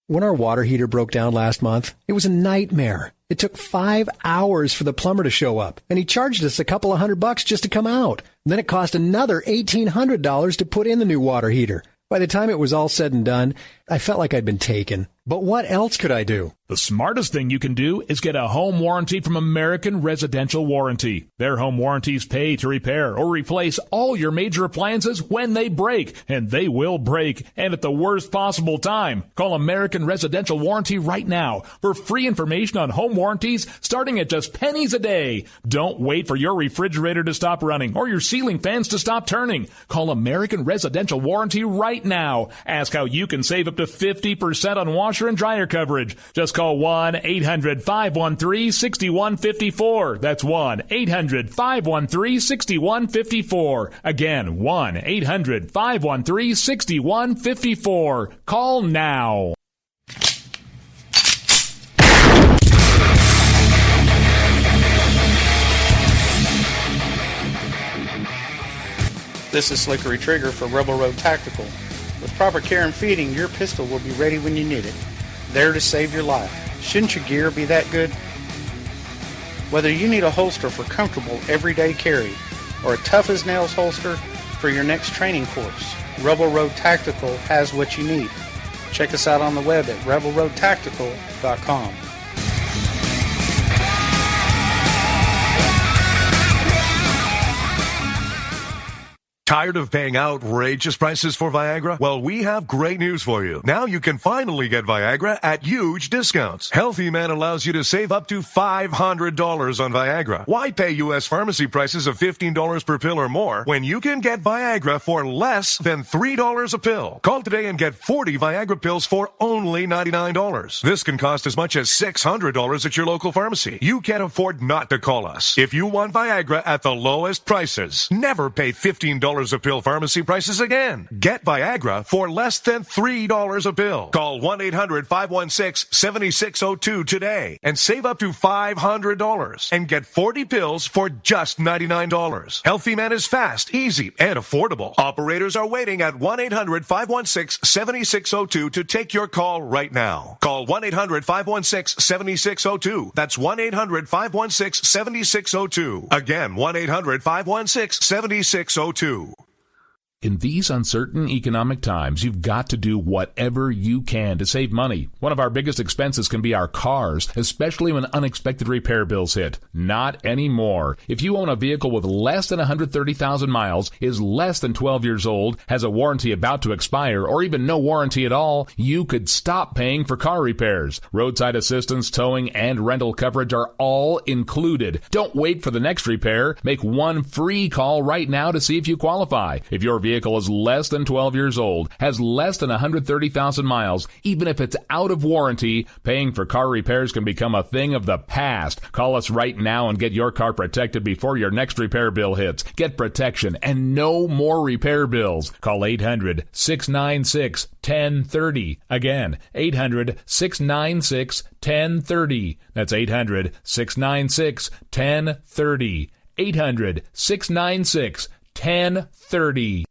When our water heater broke down last month, it was a nightmare. It took 5 hours for the plumber to show up, and he charged us a couple of $100 just to come out. And then it cost another $1,800 to put in the new water heater. By the time it was all said and done, I felt like I'd been taken. But what else could I do? The smartest thing you can do is get a home warranty from American Residential Warranty. Their home warranties pay to repair or replace all your major appliances when they break, and they will break, and at the worst possible time. Call American Residential Warranty right now for free information on home warranties starting at just pennies a day. Don't wait for your refrigerator to stop running or your ceiling fans to stop turning. Call American Residential Warranty right now. Ask how you can save up to 50% on washer and dryer coverage. Just call 1-800-513-6154. That's 1-800-513-6154. Again, 1-800-513-6154. Call now. This is Slickery Trigger for Rebel Road Tactical. With proper care and feeding, your pistol will be ready when you need it. There to save your life. Shouldn't your gear be that good? Whether you need a holster for comfortable everyday carry or a tough-as-nails holster for your next training course, Rebel Road Tactical has what you need. Check us out on the web at rebelroadtactical.com. Tired of paying outrageous prices for Viagra? Well, we have great news for you. Now you can finally get Viagra at huge discounts. Healthy Man allows you to save up to $500 on Viagra. Why pay U.S. pharmacy prices of $15 per pill or more when you can get Viagra for less than $3 a pill? Call today and get 40 Viagra pills for only $99. This can cost as much as $600 at your local pharmacy. You can't afford not to call us. If you want Viagra at the lowest prices, never pay $15 a pill pharmacy prices again. Get Viagra for less than $3 a pill. Call 1-800-516-7602 today and save up to $500 and get 40 pills for just $99. Healthy Man is fast, easy, and affordable. Operators are waiting at 1-800-516-7602 to take your call right now. Call 1-800-516-7602. That's 1-800-516-7602. Again, 1-800-516-7602. In these uncertain economic times, you've got to do whatever you can to save money. One of our biggest expenses can be our cars, especially when unexpected repair bills hit. Not anymore. If you own a vehicle with less than 130,000 miles, is less than 12 years old, has a warranty about to expire, or even no warranty at all, you could stop paying for car repairs. Roadside assistance, towing, and rental coverage are all included. Don't wait for the next repair. Make one free call right now to see if you qualify. If your vehicle is less than 12 years old, has less than 130,000 miles, even if it's out of warranty, paying for car repairs can become a thing of the past. Call us right now and get your car protected before your next repair bill hits. Get protection and no more repair bills. Call 800-696-1030. Again, 800-696-1030. That's 800-696-1030. 800-696-1030.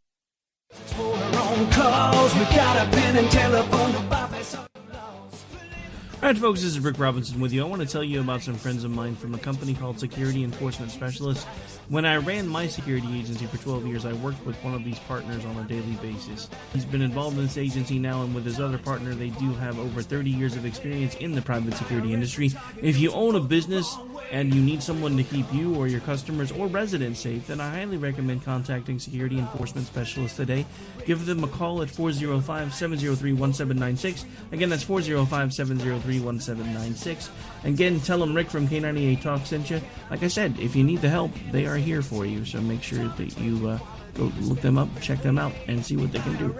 Alright folks, this is Rick Robinson with you. I want to tell you about some friends of mine from a company called Security Enforcement Specialists. When I ran my security agency for 12 years, I worked with one of these partners on a daily basis. He's been involved in this agency now, and with his other partner, they do have over 30 years of experience in the private security industry. If you own a business and you need someone to keep you or your customers or residents safe, then I highly recommend contacting Security Enforcement Specialists today. Give them a call at 405-703-1796. Again, that's 405-703-1796. Again, tell them Rick from K98 Talk sent you. Like I said, if you need the help, they are here for you. So make sure that you go look them up, check them out, and see what they can do.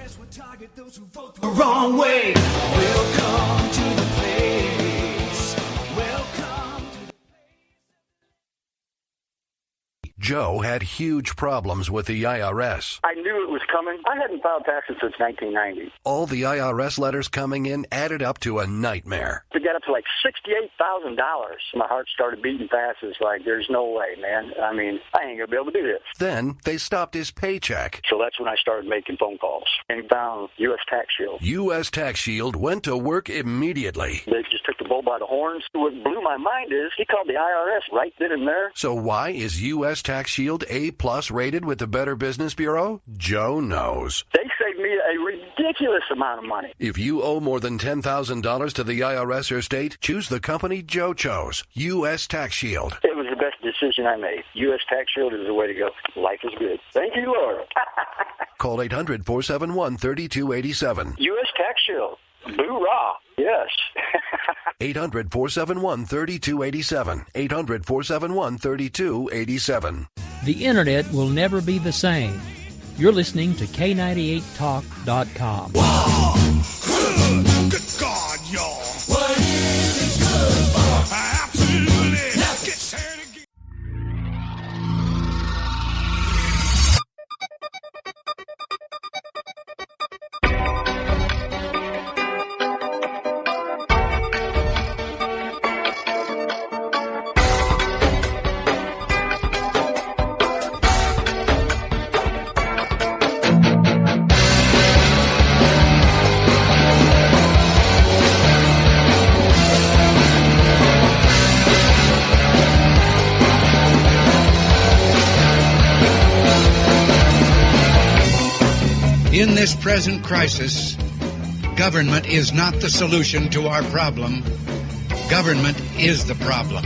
Wrong way. Welcome to the place. Welcome. Joe had huge problems with the IRS. I knew it was coming. I hadn't filed taxes since 1990. All the IRS letters coming in added up to a nightmare. To get up to like $68,000, my heart started beating fast. It's like, there's no way, man. I mean, I ain't going to be able to do this. Then they stopped his paycheck. So that's when I started making phone calls and found U.S. Tax Shield. U.S. Tax Shield went to work immediately. They just took the bull by the horns. What blew my mind is he called the IRS right then and there. So why is U.S. Tax Shield A+ rated with the Better Business Bureau? Joe knows. They saved me a ridiculous amount of money. If you owe more than $10,000 to the IRS or state, choose the company Joe chose, U.S. Tax Shield. It was the best decision I made. U.S. Tax Shield is the way to go. Life is good. Thank you, Lord. Call 800-471-3287. U.S. Tax Shield. Boo-rah. Yes. 800-471-3287. 800-471-3287. The Internet will never be the same. You're listening to K98Talk.com. Wow! Good God, y'all! What is it good for? Absolutely! Let's get started again. In this present crisis, government is not the solution to our problem. Government is the problem.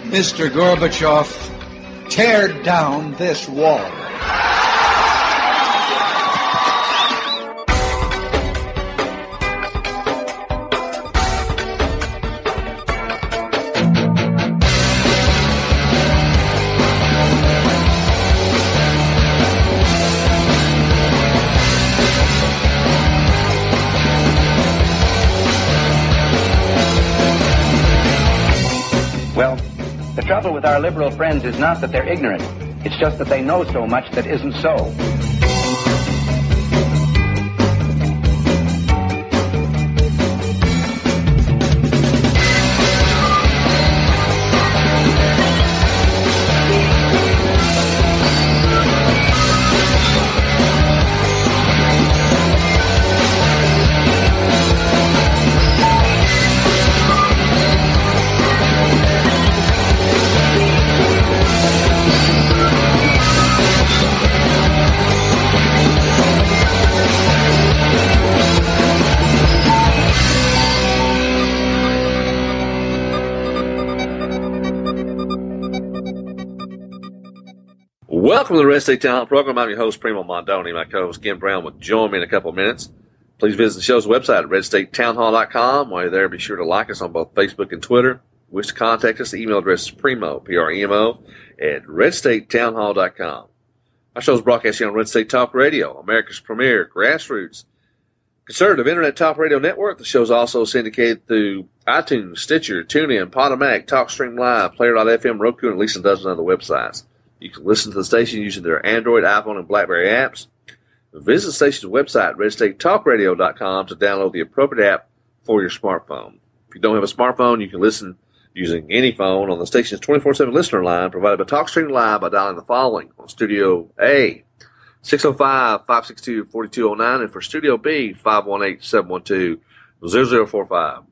Mr. Gorbachev, tear down this wall. Well, the trouble with our liberal friends is not that they're ignorant. It's just that they know so much that isn't so. Welcome to the Red State Town Hall program. I'm your host, Primo Mondoni. My co-host, Ken Brown, will join me in a couple of minutes. Please visit the show's website at redstatetownhall.com. While you're there, be sure to like us on both Facebook and Twitter. Wish to contact us, the email address is Primo, P-R-E-M-O, at redstatetownhall.com. Our show is broadcast here on Red State Talk Radio, America's premier grassroots conservative internet talk radio network. The show is also syndicated through iTunes, Stitcher, TuneIn, Podomatic, TalkStream Live, Player.fm, Roku, and at least a dozen other websites. You can listen to the station using their Android, iPhone, and BlackBerry apps. Visit the station's website, redstatetalkradio.com, to download the appropriate app for your smartphone. If you don't have a smartphone, you can listen using any phone on the station's 24/7 listener line provided by TalkStream Live by dialing the following. On Studio A, 605-562-4209, and for Studio B, 518-712-0045.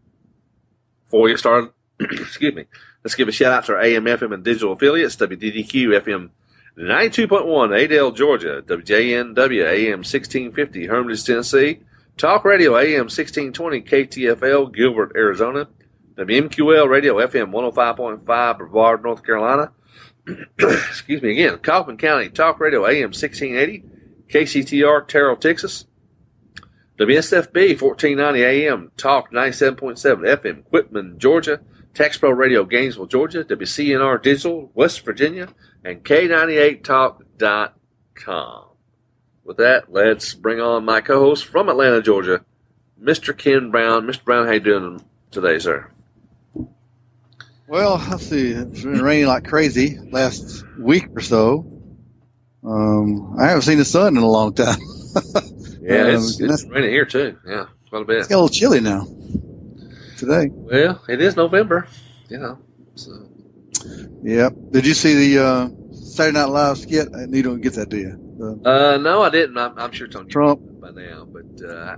Before we get started, excuse me, let's give a shout out to our AM, FM, and digital affiliates, WDDQ FM 92.1, Adel, Georgia, WJNW AM 1650, Hermitage, Tennessee, Talk Radio AM 1620, KTFL, Gilbert, Arizona, WMQL Radio FM 105.5, Brevard, North Carolina, excuse me again, Kaufman County Talk Radio AM 1680, KCTR, Terrell, Texas, WSFB 1490 AM, Talk 97.7 FM, Quitman, Georgia, Tax Pro Radio, Gainesville, Georgia, WCNR Digital, West Virginia, and K98Talk.com. With that, let's bring on my co-host from Atlanta, Georgia, Mr. Ken Brown. Mr. Brown, how you doing today, sir? Well, let's see. It's been raining like crazy last week or so. I haven't seen the sun in a long time. Yeah, it's raining here too. Yeah, quite a bit. It's got a little chilly now today. Well, it is November, you know. So. Yep. Did you see the Saturday Night Live skit? You don't get that, do you? No, I didn't. I'm sure Tony Trump by now, but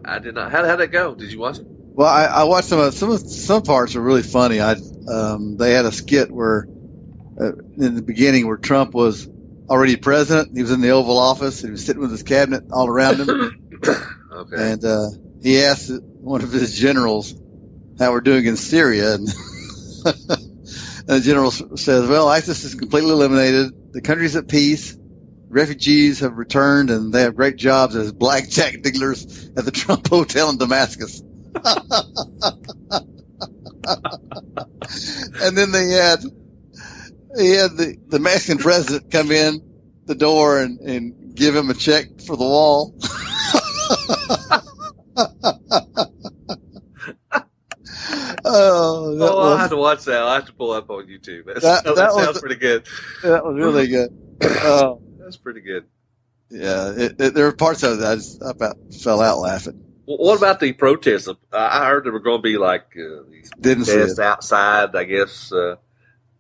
I did not. How'd that go? Did you watch it? Well, I watched some parts were really funny. They had a skit where in the beginning where Trump was already president. He was in the Oval Office. And he was sitting with his cabinet all around him. Okay. And he asked one of his generals how we're doing in Syria, and the general says, "Well, ISIS is completely eliminated. The country's at peace. Refugees have returned, and they have great jobs as blackjack dealers at the Trump Hotel in Damascus." And then he had the Mexican president come in the door and give him a check for the wall. I'll have to watch that. I'll have to pull up on YouTube. That sounds pretty good. That was really good. That's pretty good. Yeah, there were parts of it that I about fell out laughing. Well, what about the protests? I heard there were going to be like these protests outside. I guess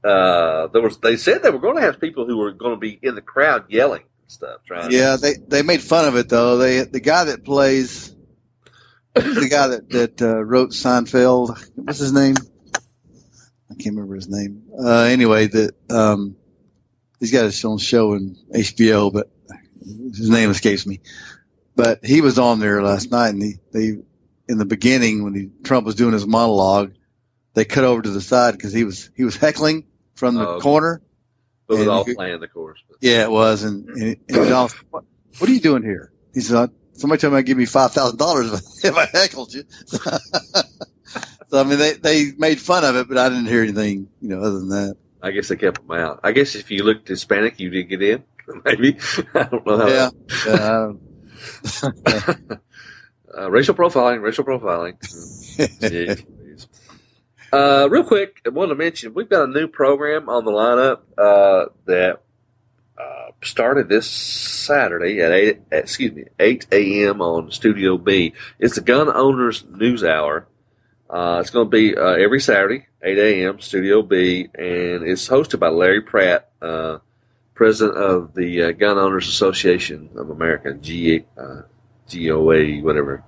they said they were going to have people who were going to be in the crowd yelling and stuff. They made fun of it though. The guy that plays the guy that wrote Seinfeld, what's his name? I can't remember his name. Anyway, he's got his own show in HBO, but his name escapes me. But he was on there last night, and they in the beginning when Trump was doing his monologue, they cut over to the side because he was heckling from the corner. It was all planned, of course. But. Yeah, it was. And Donald, what are you doing here? He said, "Somebody told me I'd give me $5,000 if I heckled you." So I mean, they made fun of it, but I didn't hear anything, other than that. I guess they kept them out. I guess if you looked Hispanic, you did get in. Maybe. I don't know how. Yeah. Racial profiling. Jeez. Real quick, I wanted to mention we've got a new program on the lineup that started this Saturday at 8 a.m. on Studio B. It's the Gun Owners News Hour. It's going to be every Saturday, 8 a.m., Studio B, and it's hosted by Larry Pratt, president of the Gun Owners Association of America, GOA, whatever.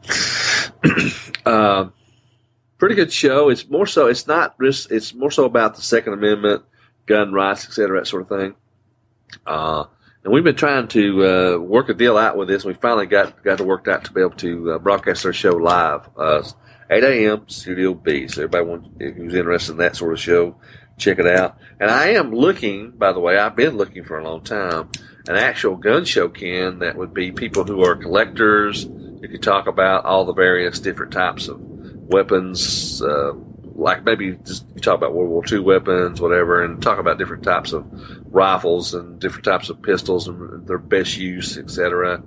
Pretty good show. It's more so about the Second Amendment, gun rights, et cetera, that sort of thing. And we've been trying to work a deal out with this. We finally got it worked out to be able to broadcast our show live. 8 a.m. Studio B. So everybody who's interested in that sort of show, check it out. And I am looking, by the way, I've been looking for a long time, an actual gun show, Ken, that would be people who are collectors, who could talk about all the various different types of weapons, like maybe just you talk about World War II weapons, whatever, and talk about different types of rifles and different types of pistols and their best use, etc.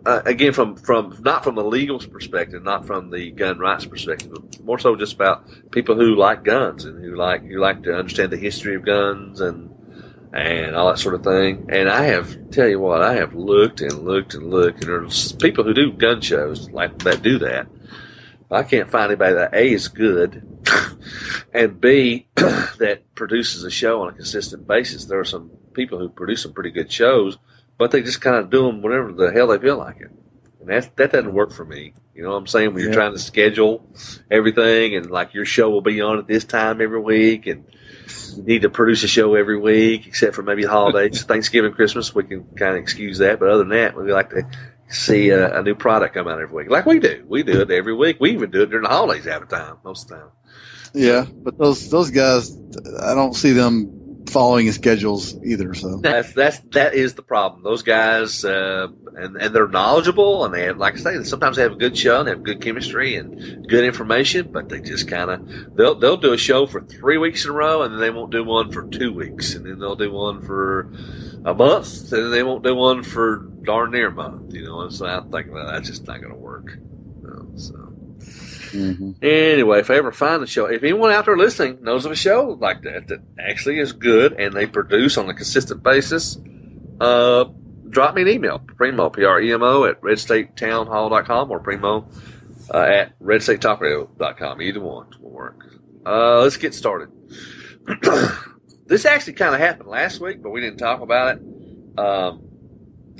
Again, from not from the legal perspective, not from the gun rights perspective, but more so just about people who like guns and who like to understand the history of guns and all that sort of thing. And I have looked and there's people who do gun shows like that do that. I can't find anybody that A is good and B that produces a show on a consistent basis. There are some people who produce some pretty good shows, but they just kind of do them whenever the hell they feel like it. And that doesn't work for me. You know what I'm saying? When you're trying to schedule everything and like your show will be on at this time every week and you need to produce a show every week except for maybe holidays, Thanksgiving, Christmas, we can kind of excuse that. But other than that, we like to see a new product come out every week. Like we do. We do it every week. We even do it during the holidays half the time, most of the time. Yeah, but those guys, I don't see them following his schedules either. So that is the problem. Those guys, and they're knowledgeable, and they have, like I say, sometimes they have a good show and they have good chemistry and good information, but they just kind of they'll do a show for 3 weeks in a row, and then they won't do one for 2 weeks, and then they'll do one for a month, and then they won't do one for darn near a month. And so I'm thinking, well, that's just not going to work. Anyway, if I ever find a show, if anyone out there listening knows of a show like that actually is good and they produce on a consistent basis, drop me an email, Primo, Premo, at redstatetownhall.com or Primo at redstatetalkradio.com. Either one will work. Let's get started. This actually kind of happened last week, but we didn't talk about it.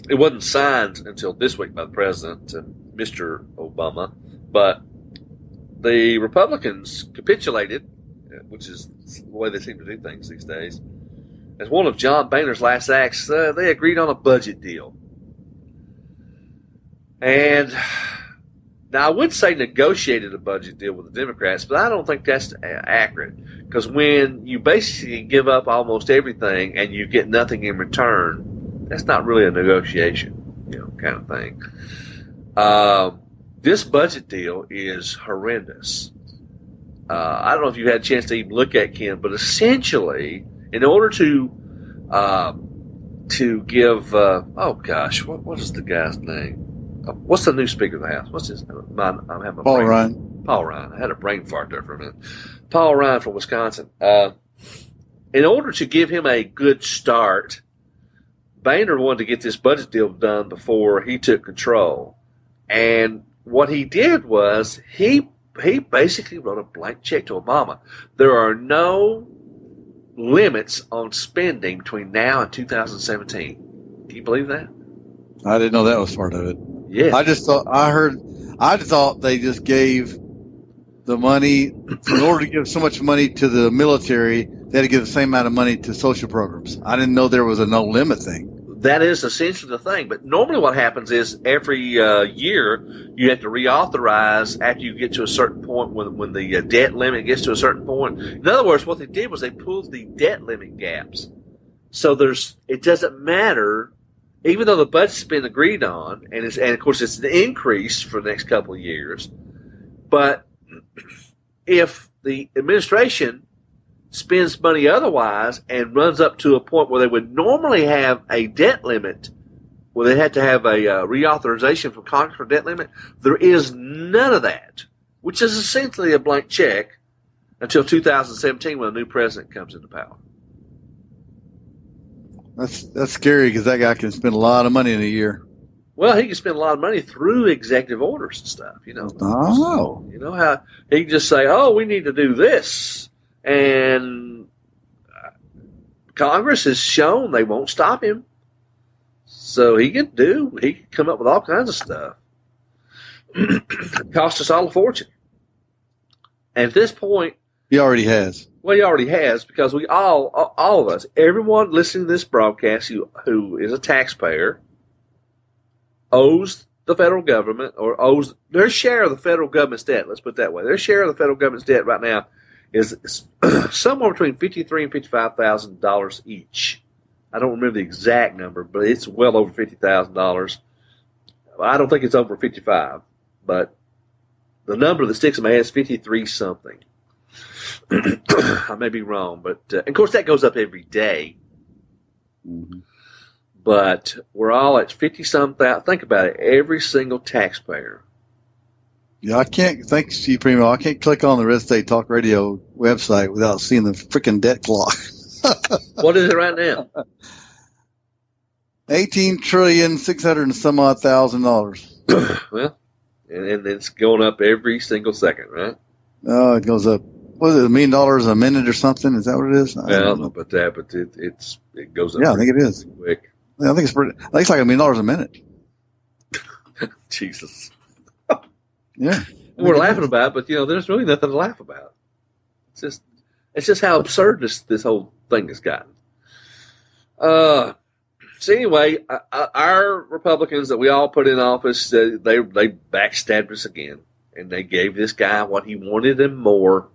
It wasn't signed until this week by the president, Mr. Obama, but the Republicans capitulated, which is the way they seem to do things these days. As one of John Boehner's last acts, they agreed on a budget deal. And now I would say negotiated a budget deal with the Democrats, but I don't think that's accurate. Because when you basically give up almost everything and you get nothing in return, that's not really a negotiation, kind of thing. This budget deal is horrendous. I don't know if you had a chance to even look at Ken, but essentially, in order to give what is the guy's name? What's the new Speaker of the House? What's his name? Paul Ryan. Paul Ryan. I had a brain fart there for a minute. Paul Ryan from Wisconsin. In order to give him a good start, Boehner wanted to get this budget deal done before he took control, and what he did was he basically wrote a blank check to Obama. There are no limits on spending between now and 2017. Do you believe that? I didn't know that was part of it. Yeah. I thought they just gave the money in order to give so much money to the military. They had to give the same amount of money to social programs. I didn't know there was a no limit thing. That is essentially the thing. But normally what happens is every year you have to reauthorize after you get to a certain point when the debt limit gets to a certain point. In other words, what they did was they pulled the debt limit gaps. So it doesn't matter, even though the budget's been agreed on, and of course it's an increase for the next couple of years. But if the administration spends money otherwise and runs up to a point where they would normally have a debt limit, where they had to have a reauthorization from Congress for debt limit, there is none of that, which is essentially a blank check until 2017 when a new president comes into power. That's scary because that guy can spend a lot of money in a year. Well, he can spend a lot of money through executive orders and stuff, Oh. You know how he can just say, "Oh, we need to do this." And Congress has shown they won't stop him. So he can come up with all kinds of stuff. It cost us all a fortune. And at this point, he already has. Well, he already has, because we all of us, everyone listening to this broadcast who is a taxpayer, owes the federal government, or owes their share of the federal government's debt. Let's put it that way. Their share of the federal government's debt right now is somewhere between $53,000 and $55,000 each. I don't remember the exact number, but it's well over $50,000. I don't think it's over 55, but the number that sticks in my head is 53 something. I may be wrong, but of course that goes up every day. Mm-hmm. But we're all at 50-some thousand. Think about it. Every single taxpayer. Yeah, I can't. Thanks, Steve Primo. I can't click on the Red State Talk Radio website without seeing the freaking debt clock. What is it right now? $18,600,000 and some odd $1,000. Well, and it's going up every single second, right? Oh, it goes up. What is it, $1 million a minute or something? Is that what it is? I don't know about that, but it goes up. Yeah, I think it is. Quick. Yeah, I think it's pretty. I think it's like $1 million a minute. Jesus. Yeah. We're laughing about it, but there's really nothing to laugh about. It's just how absurd this whole thing has gotten. So anyway, our Republicans that we all put in office, they backstabbed us again, and they gave this guy what he wanted and more.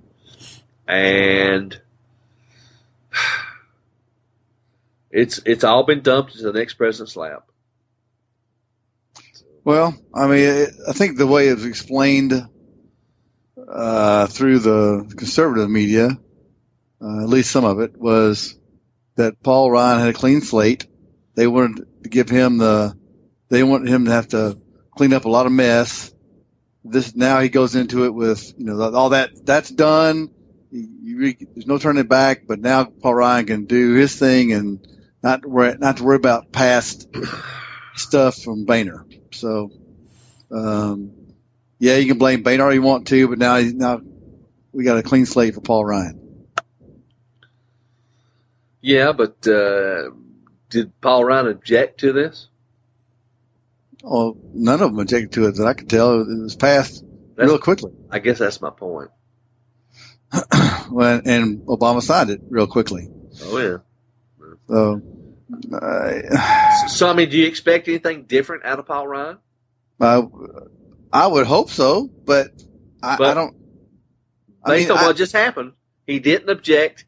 And It's all been dumped into the next president's lap. Well, I mean, I think the way it was explained through the conservative media, at least some of it, was that Paul Ryan had a clean slate. They wanted to give him they wanted him to have to clean up a lot of mess. Now he goes into it with, all that's done. There's no turning back, but now Paul Ryan can do his thing and not to worry about past stuff from Boehner. So, you can blame Boehner all you want to, but now we got a clean slate for Paul Ryan. Yeah, but did Paul Ryan object to this? Oh, none of them objected to it that I could tell. It was passed real quickly. I guess that's my point. And Obama signed it real quickly. Oh, yeah. So, I mean, do you expect anything different out of Paul Ryan? I would hope so, but I don't. Based on what just happened, he didn't object.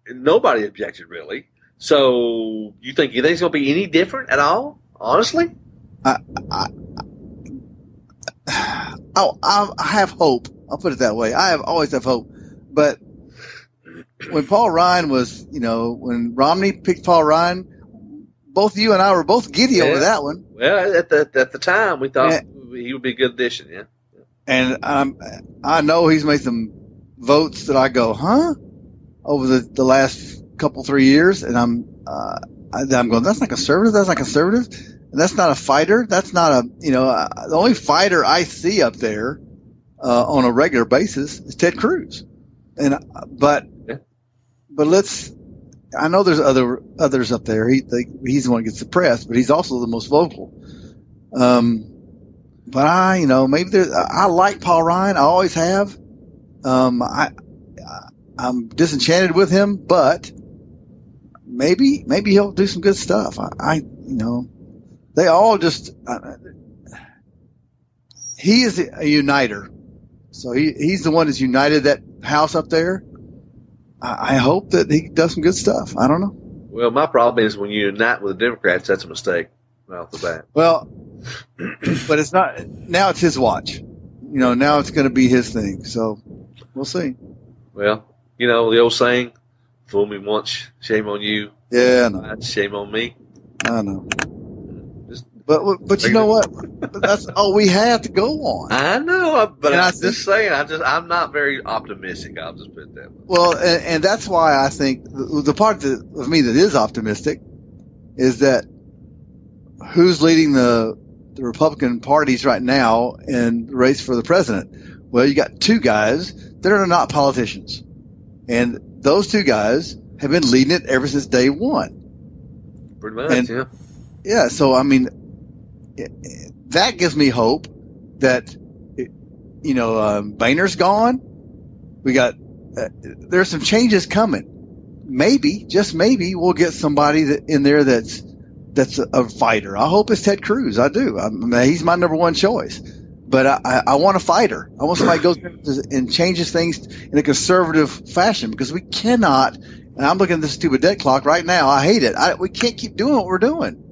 Nobody objected, really. So, you think it's going to be any different at all? Honestly? I have hope. I'll put it that way. I always have hope. But when Paul Ryan was, when Romney picked Paul Ryan, both you and I were both giddy over that one. Well, at the time, we thought he would be a good addition, yeah. And I know he's made some votes that I go, huh? Over the last couple, 3 years. And I'm going, that's not conservative. That's not conservative. And that's not a fighter. That's not the only fighter I see up there on a regular basis is Ted Cruz. But I know there's others up there. He's the one who gets suppressed, but he's also the most vocal. But I like Paul Ryan. I always have. I'm disenchanted with him, but maybe he'll do some good stuff. They all just, he is a uniter. So he's the one that's united that house up there. I hope that he does some good stuff. I don't know. Well, my problem is when you unite with the Democrats, that's a mistake right off the bat. Well, but it's not, now it's his watch. Now it's going to be his thing. So we'll see. Well, the old saying, fool me once, shame on you. Yeah, I know. Shame on me. I know. But you know what? That's all we have to go on. I know, but I'm just saying. I'm not very optimistic. I'll just put it that way. Well, and that's why I think the part of me that is optimistic is that who's leading the Republican parties right now in the race for the president? Well, you got two guys that are not politicians, and those two guys have been leading it ever since day one. Pretty much, yeah. Yeah, so I mean, that gives me hope that Boehner's gone. We got there's some changes coming. Maybe, just maybe, we'll get somebody in there that's a fighter. I hope it's Ted Cruz. I do. He's my number one choice. But I want a fighter. I want somebody who goes and changes things in a conservative fashion, because we cannot. And I'm looking at this stupid debt clock right now. I hate it. We can't keep doing what we're doing.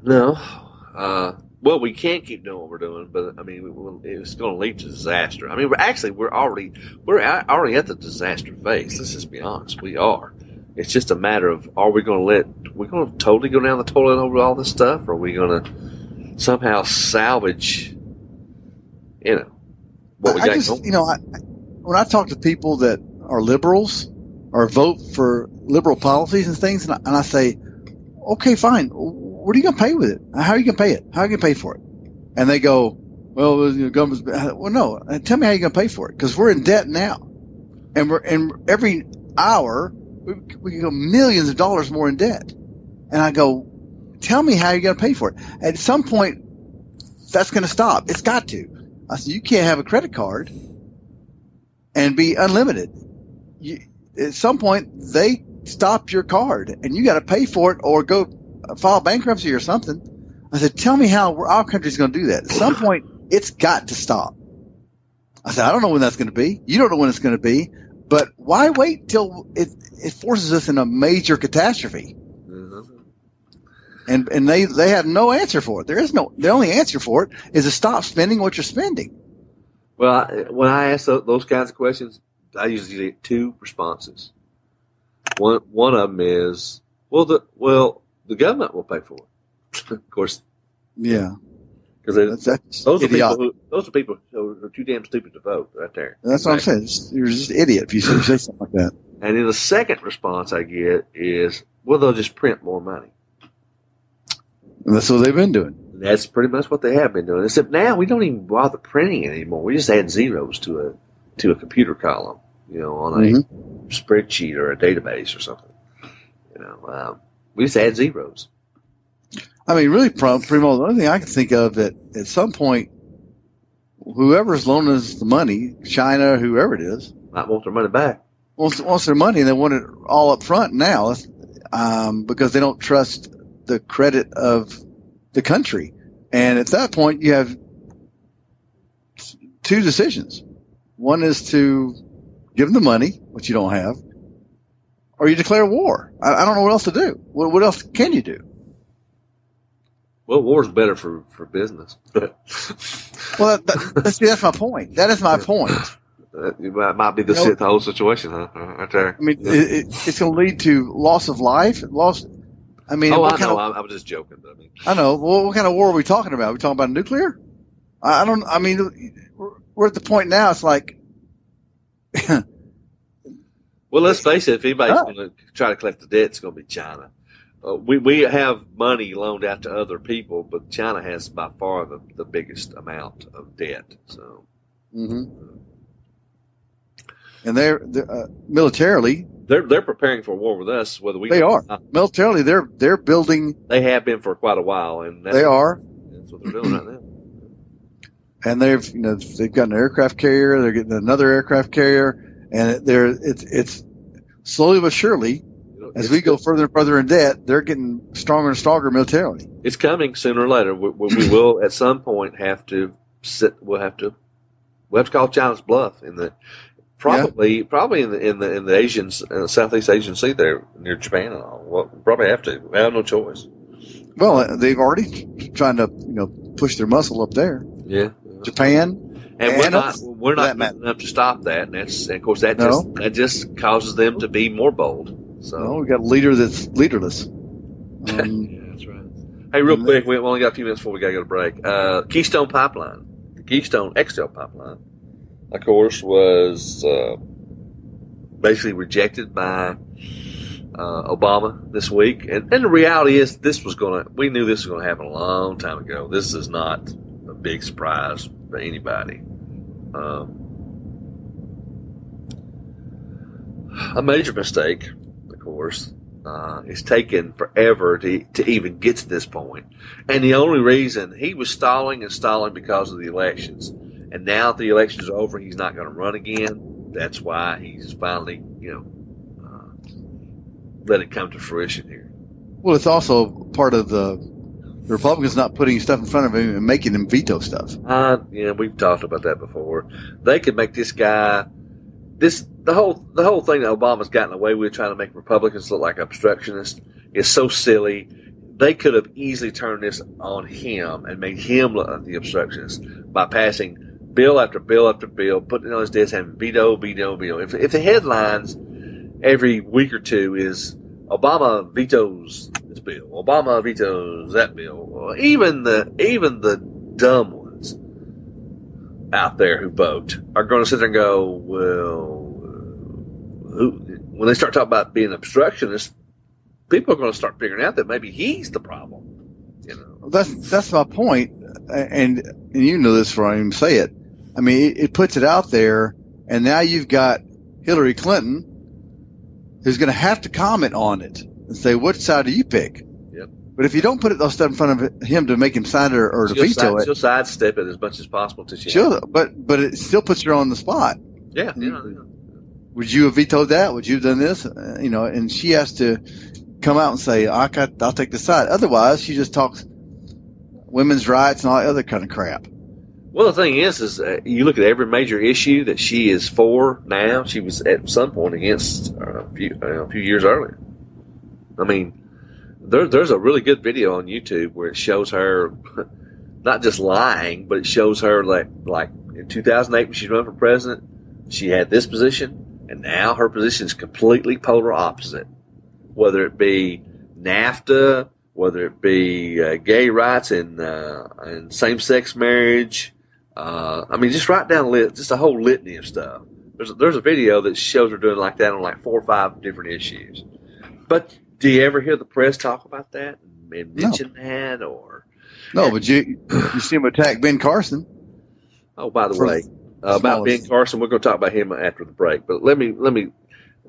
No. Well, we can't keep doing what we're doing, but I mean, it's going to lead to disaster. I mean, we're already at the disaster phase. Let's just be honest. We are. It's just a matter of, are we going to totally go down the toilet over all this stuff, or are we going to somehow salvage, what we got going? When I talk to people that are liberals or vote for liberal policies and things, and I say, okay, fine. What are you going to pay with it? How are you going to pay it? How are you going to pay for it? And they go, well, the government's, well, no, tell me how you're going to pay for it. Because we're in debt now. And every hour, we go millions of dollars more in debt. And I go, tell me how you're going to pay for it. At some point, that's going to stop. It's got to. I said, you can't have a credit card and be unlimited. At some point, they stop your card and you got to pay for it or go file bankruptcy or something. I said, tell me how our country's going to do that. At some point, it's got to stop. I said, I don't know when that's going to be. You don't know when it's going to be. But why wait till it forces us in a major catastrophe? And they have no answer for it. The only answer for it is to stop spending what you're spending. Well, when I ask those kinds of questions, I usually get two responses. One of them is, the government will pay for it. Of course. Yeah. Because those are people who are too damn stupid to vote right there. That's what I'm saying. You're just an idiot if you say something like that. And then the second response I get is, they'll just print more money. And that's what they've been doing. And that's pretty much what they have been doing. Except now we don't even bother printing it anymore. We just add zeros to a computer column, on a spreadsheet or a database or something. We just add zeros. I mean, really, Primo, the only thing I can think of that at some point, whoever's loaning us the money, China, whoever it is, might want their money back. Wants their money, and they want it all up front now, because they don't trust the credit of the country. And at that point, you have two decisions. One is to give them the money, which you don't have, or you declare war. I don't know what else to do. What else can you do? Well, war's better for business. Well, that's my point. That is my point. That might be the whole situation, huh? Right there. I mean, it's going to lead to loss of life, I mean, I know. I was just joking. But I know. Well, what kind of war are we talking about? Are we talking about nuclear? I mean, we're at the point now. It's like. Well, let's face it. If anybody's going to try to collect the debt, it's going to be China. We have money loaned out to other people, but China has by far the biggest amount of debt. So. Mm-hmm. And they're militarily. They're preparing for war with us. They are militarily. They're building. They have been for quite a while, and they are. That's what they're doing right now. And they've got an aircraft carrier. They're getting another aircraft carrier, and it's slowly but surely, as we go further and further in debt, they're getting stronger and stronger militarily. It's coming sooner or later. We will at some point have to sit. We'll have to call China's bluff in the. Probably in the Asian, Southeast Asian Sea there near Japan and all. Well, probably have to. We have no choice. Well, they've already trying to push their muscle up there. Yeah, Japan, and we're not enough to stop that. And of course that just causes them to be more bold. So we got a leader that's leaderless. Yeah, that's right. Hey, real quick, we only got a few minutes before we got to go to break. Keystone Pipeline, the Keystone XL Pipeline. Of course, was basically rejected by Obama this week, and the reality is, we knew this was going to happen a long time ago. This is not a big surprise for anybody. A major mistake, of course. It's taken forever to even get to this point, and the only reason he was stalling because of the elections. And now that the elections are over, he's not going to run again. That's why he's finally, let it come to fruition here. Well, it's also part of the Republicans not putting stuff in front of him and making him veto stuff. We've talked about that before. They could make this guy, the whole thing that Obama's gotten away with, trying to make Republicans look like obstructionists, is so silly. They could have easily turned this on him and made him look like the obstructionist by passing bill after bill after bill, putting it on his desk, having veto. If the headlines every week or two is Obama vetoes this bill, Obama vetoes that bill, even the dumb ones out there who vote are going to sit there and go, well, when they start talking about being obstructionist, people are going to start figuring out that maybe he's the problem. That's my point, and you know this before I even say it. I mean, it puts it out there, and now you've got Hillary Clinton, who's going to have to comment on it and say, "Which side do you pick?" Yep. But if you don't put those stuff in front of him to make him sign it or to veto it, she'll sidestep it as much as possible to but it still puts her on the spot. Yeah. Would you have vetoed that? Would you have done this? And she has to come out and say, "I'll take the side." Otherwise, she just talks women's rights and all that other kind of crap. Well, the thing is you look at every major issue that she is for now. She was at some point against a few years earlier. I mean, there's a really good video on YouTube where it shows her not just lying, but it shows her like in 2008 when she ran for president, she had this position, and now her position is completely polar opposite. Whether it be NAFTA, whether it be gay rights and same-sex marriage. I mean, just write down just a whole litany of stuff. There's a video that shows her doing like that on like 4 or 5 different issues. But do you ever hear the press talk about that and mention that? Or no? But you see him attack Ben Carson. Oh, by the way, about Ben Carson, we're going to talk about him after the break. But let me,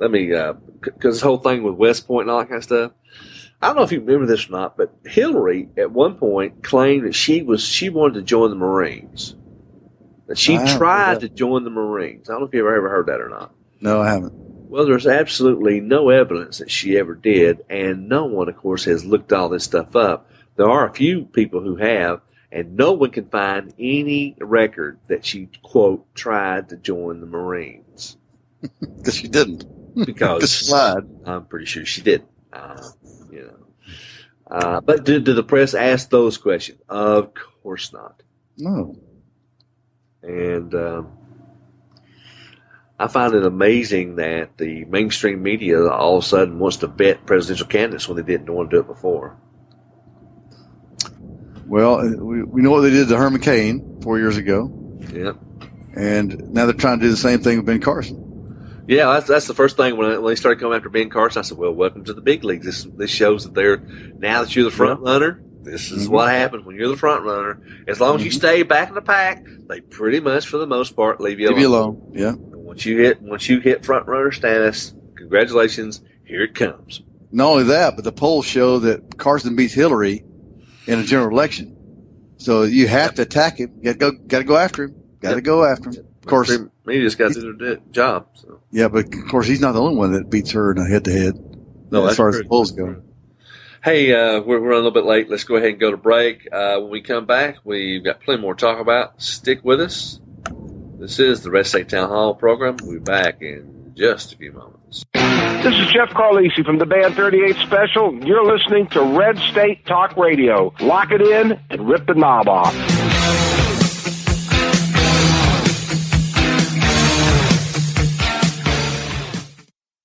because this whole thing with West Point and all that kind of stuff. I don't know if you remember this or not, but Hillary at one point claimed that she wanted to join the Marines. That she tried to join the Marines. I don't know if you ever heard that or not. No, I haven't. Well, there's absolutely no evidence that she ever did, and no one, of course, has looked all this stuff up. There are a few people who have, and no one can find any record that she, quote, tried to join the Marines. Because she didn't. Because she lied. I'm pretty sure she didn't. But did the press ask those questions? Of course not. No. And I find it amazing that the mainstream media all of a sudden wants to bet presidential candidates when they didn't want to do it before. Well, we know what they did to Herman Cain 4 years ago. Yeah. And now they're trying to do the same thing with Ben Carson. Yeah, that's the first thing when they started coming after Ben Carson. I said, "Well, welcome to the big leagues. This shows that now that you're the front runner. This is what happens when you're the front runner. As long as you stay back in the pack, they pretty much, for the most part, leave you alone. Yeah. And once you hit front runner status, congratulations, here it comes. Not only that, but the polls show that Carson beats Hillary in a general election. So you have to attack him. Got to go after him. Got to go after him. Of course, he just got to do their job. So. Yeah, but of course he's not the only one that beats her in a head-to-head. No, as far as the polls go. Hey, we're running a little bit late. Let's go ahead and go to break. When we come back, we've got plenty more to talk about. Stick with us. This is the Red State Town Hall program. We'll be back in just a few moments. This is Jeff Carlisi from the Band 38 Special. You're listening to Red State Talk Radio. Lock it in and rip the knob off.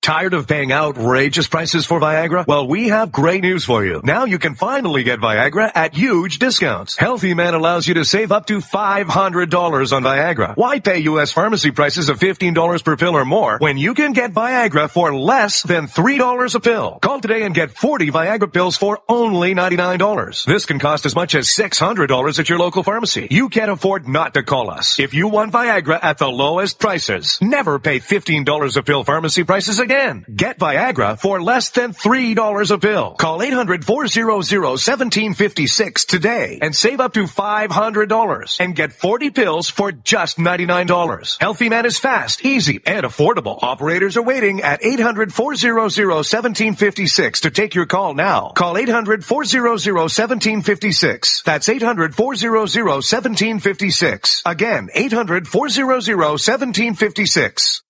Tired of paying outrageous prices for Viagra? Well, we have great news for you. Now you can finally get Viagra at huge discounts. Healthy Man allows you to save up to $500 on Viagra. Why pay U.S. pharmacy prices of $15 per pill or more when you can get Viagra for less than $3 a pill? Call today and get 40 Viagra pills for only $99. This can cost as much as $600 at your local pharmacy. You can't afford not to call us. If you want Viagra at the lowest prices, never pay $15 a pill pharmacy prices again. Get Viagra for less than $3 a pill. Call 800-400-1756 today and save up to $500 and get 40 pills for just $99. Healthy Man is fast, easy, and affordable. Operators are waiting at 800-400-1756 to take your call now. Call 800-400-1756. That's 800-400-1756. Again, 800-400-1756.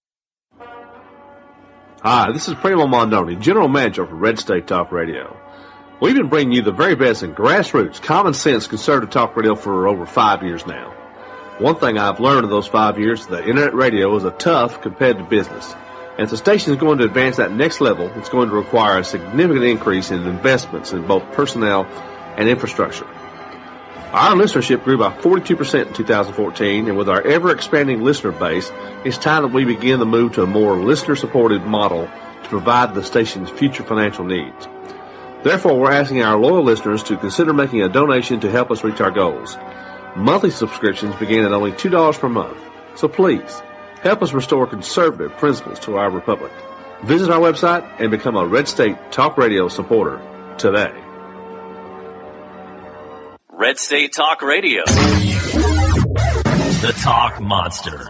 Hi, this is Primo Mondoni, General Manager for Red State Talk Radio. We've been bringing you the very best in grassroots, common sense, conservative talk radio for over 5 years now. One thing I've learned in those 5 years is that internet radio is a tough, competitive business. And if the station is going to advance that next level, it's going to require a significant increase in investments in both personnel and infrastructure. Our listenership grew by 42% in 2014, and with our ever-expanding listener base, it's time that we begin the move to a more listener-supported model to provide the station's future financial needs. Therefore, we're asking our loyal listeners to consider making a donation to help us reach our goals. Monthly subscriptions begin at only $2 per month, so please, help us restore conservative principles to our republic. Visit our website and become a Red State Talk Radio supporter today. Red State Talk Radio, the Talk Monster.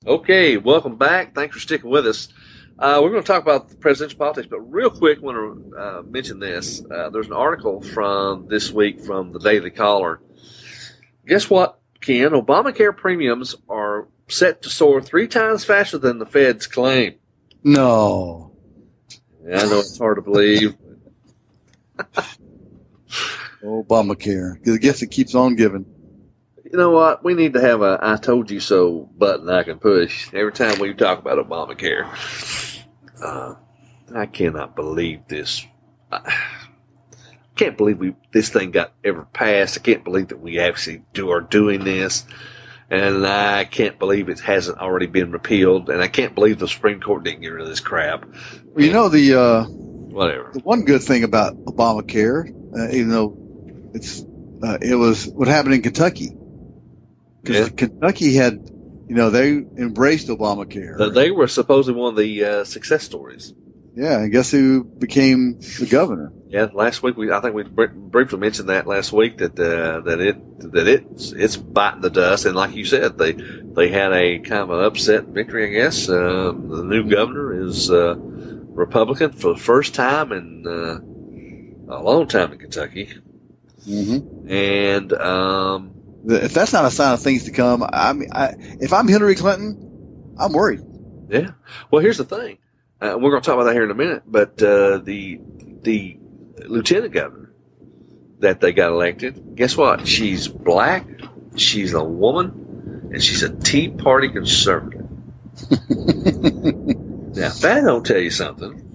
Okay, welcome back. Thanks for sticking with us. We're going to talk about the presidential politics, but real quick, I want to mention this. There's an article from this week from the Daily Caller. Guess what Ken, Obamacare premiums are set to soar 3 times faster than the feds claim. No. Yeah, I know it's hard to believe. Obamacare. Because I guess it keeps on giving. You know what? We need to have a I told you so button I can push every time we talk about Obamacare. I cannot believe this. I can't believe this thing got ever passed. I can't believe that we actually are doing this. And I can't believe it hasn't already been repealed. And I can't believe the Supreme Court didn't get rid of this crap. Well, you know, whatever. The one good thing about Obamacare, even though it was what happened in Kentucky. Because Kentucky had, they embraced Obamacare. They were supposedly one of the success stories. Yeah, and guess who became the governor? Yeah, last week I think we briefly mentioned that last week that it's biting the dust, and like you said, they had a kind of an upset victory. I guess the new governor is Republican for the first time in a long time in Kentucky, and if that's not a sign of things to come, if I'm Hillary Clinton, I'm worried. Yeah. Well, here's the thing. We're going to talk about that here in a minute, but the lieutenant governor that they got elected, guess what? She's black, she's a woman, and she's a Tea Party conservative. Now, that don't tell you something.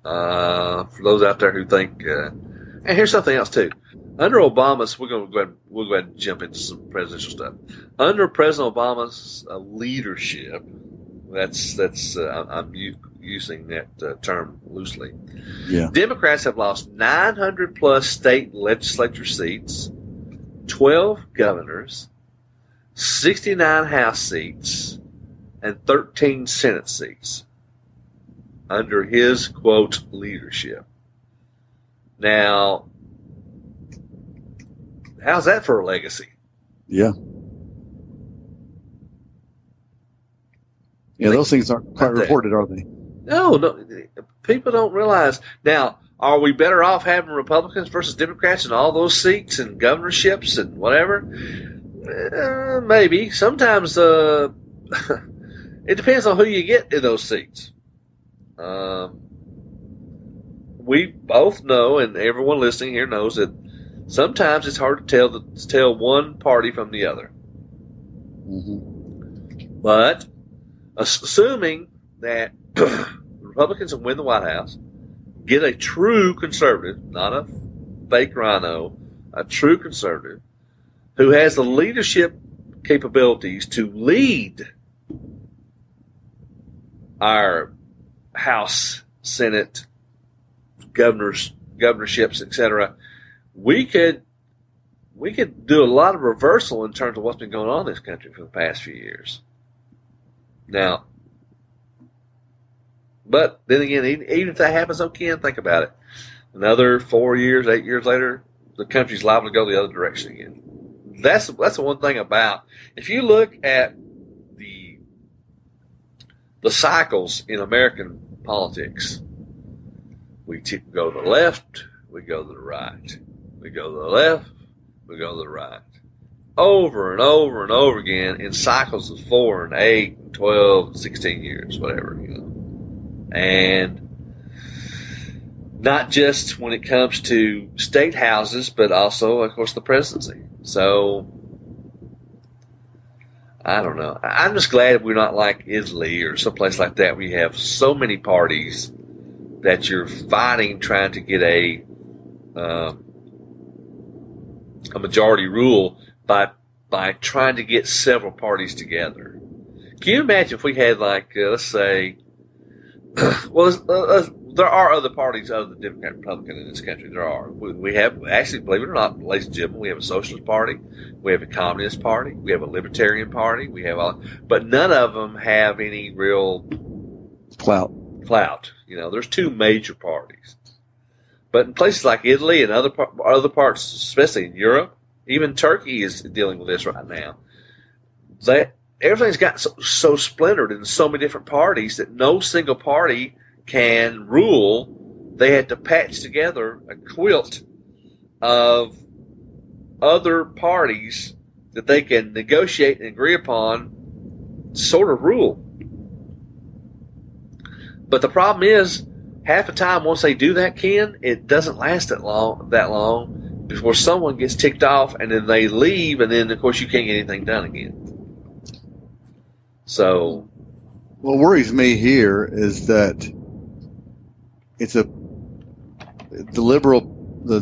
For those out there who think, and here's something else too. Under Obama's, we'll go ahead and jump into some presidential stuff. Under President Obama's leadership. I'm using that term loosely. Yeah. Democrats have lost 900 plus state legislature seats, 12 governors, 69 House seats, and 13 Senate seats under his, quote, leadership. Now, how's that for a legacy? Yeah. Yeah, those things aren't quite reported, are they? No, people don't realize. Now, are we better off having Republicans versus Democrats in all those seats and governorships and whatever? Maybe. Sometimes it depends on who you get in those seats. We both know, and everyone listening here knows, that sometimes it's hard to tell one party from the other. But assuming that Republicans will win the White House, get a true conservative, not a fake rhino, a true conservative, who has the leadership capabilities to lead our House, Senate, governorships, etc., we could do a lot of reversal in terms of what's been going on in this country for the past few years. Now, but then again, even if that happens, okay, think about it. Another 4 years, 8 years later, the country's liable to go the other direction again. That's the one thing about, if you look at the cycles in American politics, we go to the left, we go to the right. We go to the left, we go to the right. Over and over and over again in cycles of 4 and 8 and 12 and 16 years, whatever, And not just when it comes to state houses, but also, of course, the presidency. So, I don't know. I'm just glad we're not like Italy or someplace like that. We have so many parties that you're fighting, trying to get a majority rule by trying to get several parties together. Can you imagine if we had, like, let's say, well, there are other parties other than Democrat and Republican in this country. There are. We have, actually, believe it or not, ladies and gentlemen, we have a socialist party, we have a communist party, we have a libertarian party, we have all, but none of them have any real clout. There's two major parties. But in places like Italy and other parts, especially in Europe, even Turkey is dealing with this right now. Everything's got so splintered in so many different parties that no single party can rule. They had to patch together a quilt of other parties that they can negotiate and agree upon sort of rule. But the problem is, half the time once they do that, Ken, it doesn't last that long before someone gets ticked off, and then they leave, and then of course you can't get anything done again. So, what worries me here is that the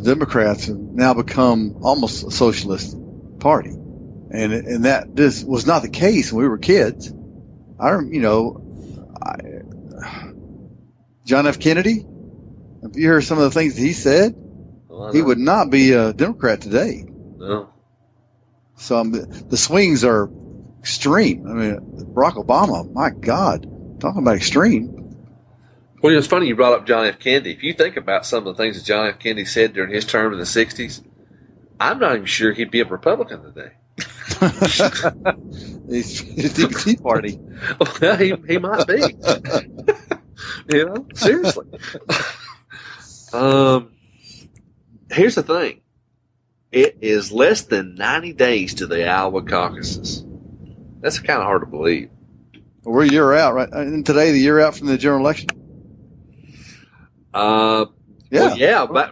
Democrats have now become almost a socialist party, and that this was not the case when we were kids. John F. Kennedy, if you hear some of the things that he said, he would not be a Democrat today. No. So the swings are extreme. I mean, Barack Obama, my God, talking about extreme. Well, it's funny you brought up John F. Kennedy. If you think about some of the things that John F. Kennedy said during his term in the 60s, I'm not even sure he'd be a Republican today. He's the Tea Party. Well, he might be. Seriously. Here's the thing. It is less than 90 days to the Iowa caucuses. That's kind of hard to believe. We're a year out, right? And today, the year out from the general election? But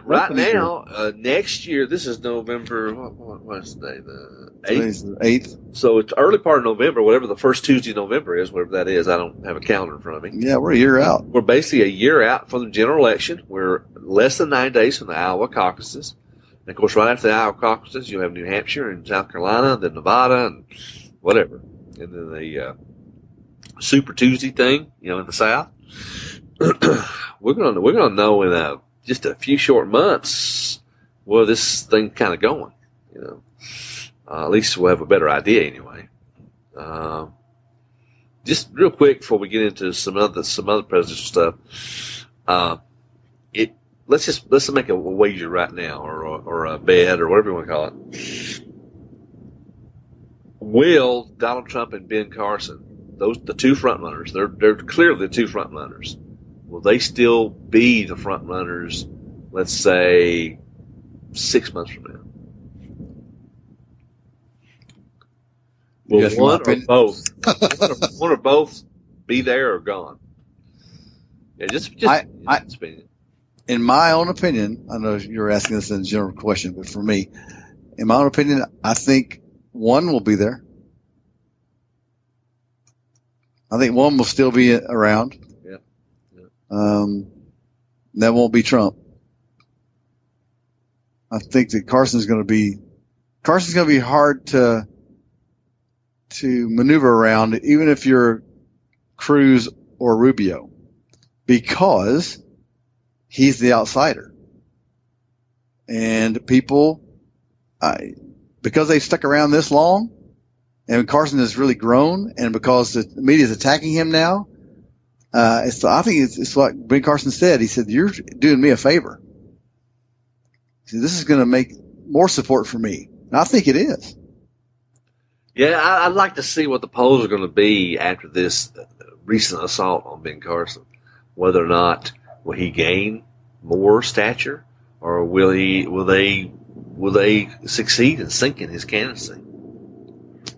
right now, next year, this is November, what's the day? The 8th? 8th. So it's early part of November, whatever the first Tuesday of November is, whatever that is. I don't have a calendar in front of me. Yeah, we're a year out. We're basically a year out from the general election. We're less than 9 days from the Iowa caucuses. And of course, right after the Iowa caucuses, you have New Hampshire and South Carolina, then Nevada, and whatever. And then the Super Tuesday thing, in the South. We're gonna know in just a few short months where this thing kind of going. At least we'll have a better idea anyway. Just real quick before we get into some other presidential stuff. Let's make a wager right now, or a bet, or whatever you want to call it. Will Donald Trump and Ben Carson, the two front runners, they're clearly the two front runners. Will they still be the front runners, let's say, 6 months from now? Will one or both be there or gone? Yeah, just in my own opinion, I know you're asking this in a general question, but for me, in my own opinion, I think one will be there. I think one will still be around. That won't be Trump. I think that Carson's going to be hard to maneuver around, even if you're Cruz or Rubio, because he's the outsider. And people, because they've stuck around this long, and Carson has really grown, and because the media is attacking him now, I think it's like Ben Carson said. He said, "You're doing me a favor. See, this is going to make more support for me." And I think it is. Yeah, I'd like to see what the polls are going to be after this recent assault on Ben Carson. Whether or not will he gain more stature, or will they succeed in sinking his candidacy?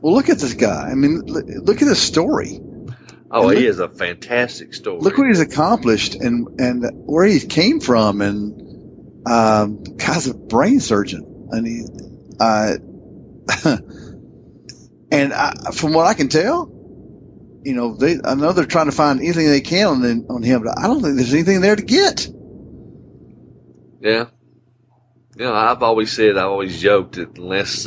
Well, look at this guy. I mean, look at his story. Oh, he is a fantastic story. Look what he's accomplished and where he came from, and guy's a brain surgeon, and from what I can tell, I know they're trying to find anything they can on him, but I don't think there's anything there to get. Yeah, I've always joked that unless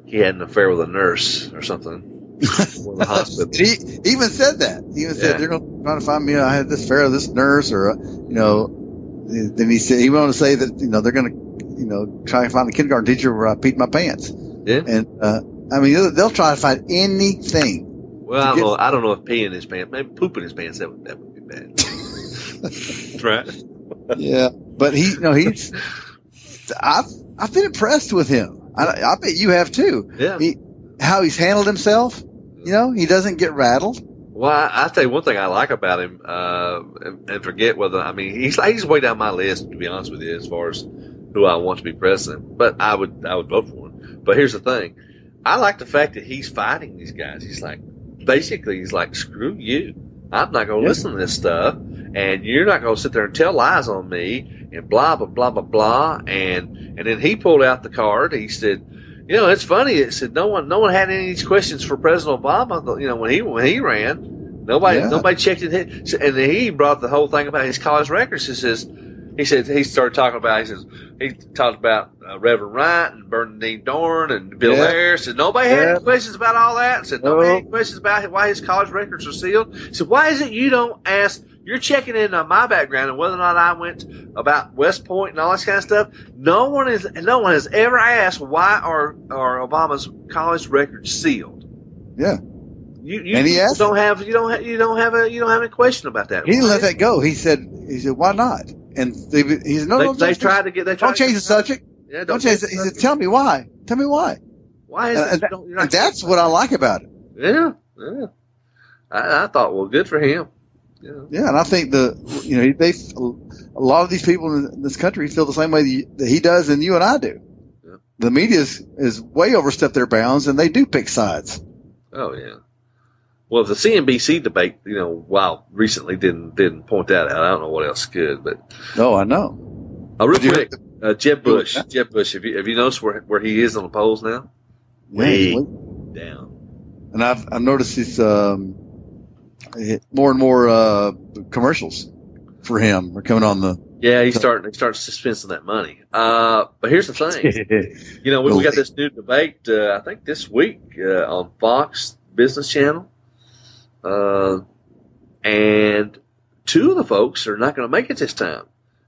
he had an affair with a nurse or something. The hospital. He even said that. He even said they're going to try to find me. I had this affair with this nurse, or Then he went on to say that they're going to try to find a kindergarten teacher where I peed my pants. Yeah. And they'll try to find anything. Well, I don't know if peeing his pants, maybe pooping his pants. That would be bad. Right. Yeah, but he's. I've been impressed with him. I bet you have too. Yeah. How he's handled himself. He doesn't get rattled. Well, I tell you one thing I like about him, and forget whether he's way down my list, to be honest with you, as far as who I want to be president. But I would vote for him. But here's the thing: I like the fact that he's fighting these guys. He's like, screw you. I'm not going to listen to this stuff, and you're not going to sit there and tell lies on me, and blah, blah, blah, blah, blah. And then he pulled out the card. He said, it's funny. It said no one had any of these questions for President Obama. When he ran, nobody checked it. And then he brought the whole thing about his college records. He talked about Reverend Wright and Bernadine Dorn and Bill Ayers. Said nobody had any questions about all that. Said nobody had any questions about why his college records are sealed. Said, why is it you don't ask? You're checking in on my background and whether or not I went about West Point and all this kind of stuff. No one has ever asked why are Obama's college records sealed. Yeah. You don't have any question about that. He didn't let that go. He said, why not? And he said, don't change the subject. Yeah, don't change it. He said, tell me why. Tell me why. Why is it? And that's what I like about it. Yeah. I thought, well, good for him. Yeah, and I think a lot of these people in this country feel the same way that he does and you and I do. Yeah. The media is way overstepped their bounds, and they do pick sides. Oh yeah. Well, the CNBC debate, while recently didn't point that out. I don't know what else could, but I know. Real quick, Jeb Bush. Jeb Bush. Have you noticed where he is on the polls now? Way down. And I've noticed he's more and more commercials for him are coming on the. Yeah, he's starting dispensing that money. But here's the thing. We got this new debate. I think this week on Fox Business Channel. And two of the folks are not going to make it this time.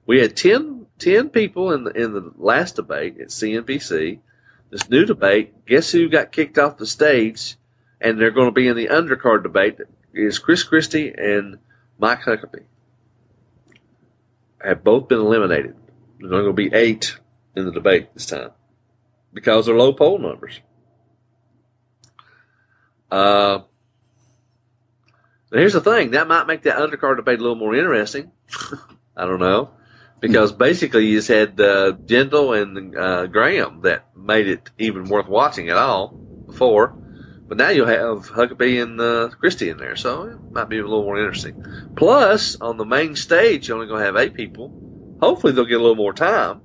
We had 10 people in the last debate at CNBC. This new debate, guess who got kicked off the stage? And they're going to be in the undercard debate. Is Chris Christie and Mike Huckabee. Have both been eliminated. There's only going to be 8 in the debate this time because they're low poll numbers. Now here's the thing. That might make that undercard debate a little more interesting. I don't know. Because basically you just had Jindal and Graham that made it even worth watching at all before. But now you'll have Huckabee and Christie in there. So it might be a little more interesting. Plus, on the main stage, you're only going to have 8 people. Hopefully they'll get a little more time.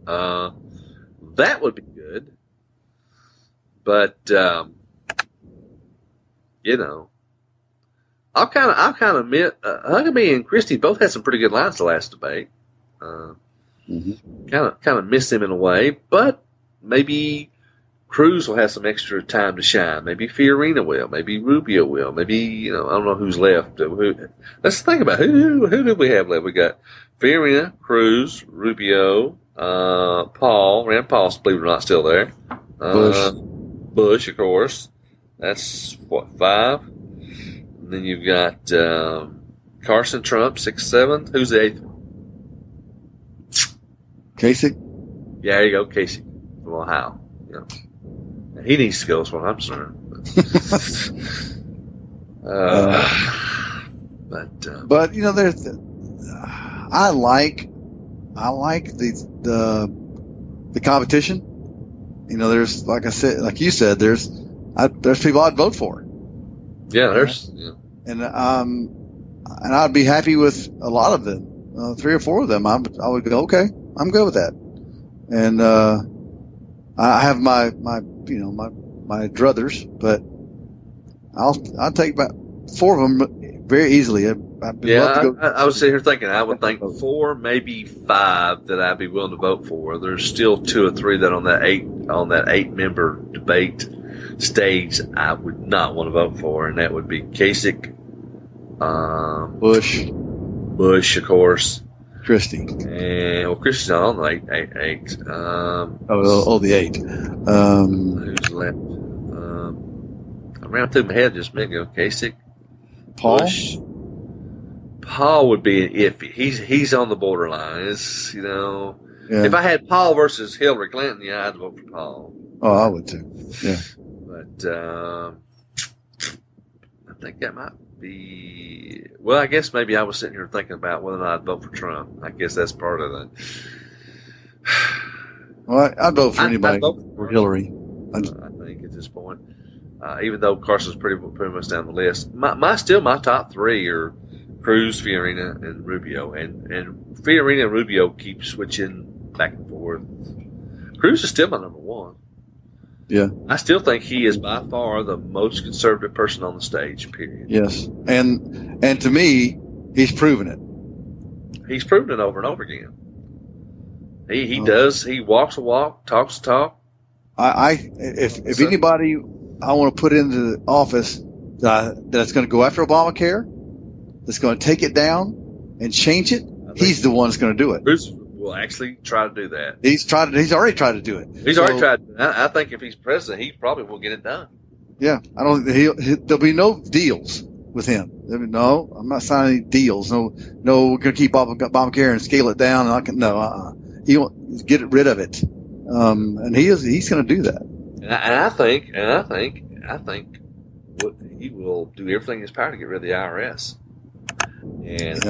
That would be good. But, I'll kind of admit Huckabee and Christie both had some pretty good lines the last debate. Kind of missed them in a way, but maybe Cruz will have some extra time to shine. Maybe Fiorina will. Maybe Rubio will. Maybe I don't know who's left. Let's think about who do we have left. We got Fiorina, Cruz, Rubio, Paul, Rand Paul's, believe it or not, still there. Bush, of course. That's 5. And then you've got Carson, Trump, 6, 7. Who's the 8th? Kasich. Yeah, there you go, Kasich from Ohio. Yeah. He needs to go, as far as I'm concerned. But there's. I like the competition. There's like you said, there's people I'd vote for. Yeah, there's. Yeah. And I'd be happy with a lot of them. 3 or 4 of them, I would go, okay, I'm good with that. And I have my druthers, but I'll take about 4 of them very easily. I'd love to go. I was sitting here thinking I would think 4, maybe 5 that I'd be willing to vote for. There's still 2 or 3 that on that 8-member debate stage I would not want to vote for, and that would be Kasich, Bush, of course, Christie, and Christie's not on the 8. The 8. Who's left? I ran through my head just a minute ago. Kasich, Paul. Bush. Paul would be an iffy. He's on the borderline. It's if I had Paul versus Hillary Clinton, I'd vote for Paul. Oh, I would too. Yeah. But I think that might be. Well, I guess maybe I was sitting here thinking about whether or not I'd vote for Trump. I guess that's part of Well, I'd vote for anybody for Hillary. I think at this point, even though Carson's pretty much down the list, my top three are Cruz, Fiorina, and Rubio, and Fiorina and Rubio keep switching back and forth. Cruz is still my number one. Yeah, I still think he is by far the most conservative person on the stage. Period. Yes, and to me, he's proven it. He's proven it over and over again. He does. He walks a walk, talks a talk. If anybody I want to put into the office that's going to go after Obamacare, that's going to take it down and change it, he's the one that's going to do it. Bruce will actually try to do that. He's already tried to do it. Already tried. I think if he's president, he probably will get it done. Yeah, I don't. There'll be no deals with him. No, I'm not signing any deals. No, we're going to keep Obamacare and scale it down. He won't get rid of it. And he's going to do that. And I think he will do everything in his power to get rid of the IRS. And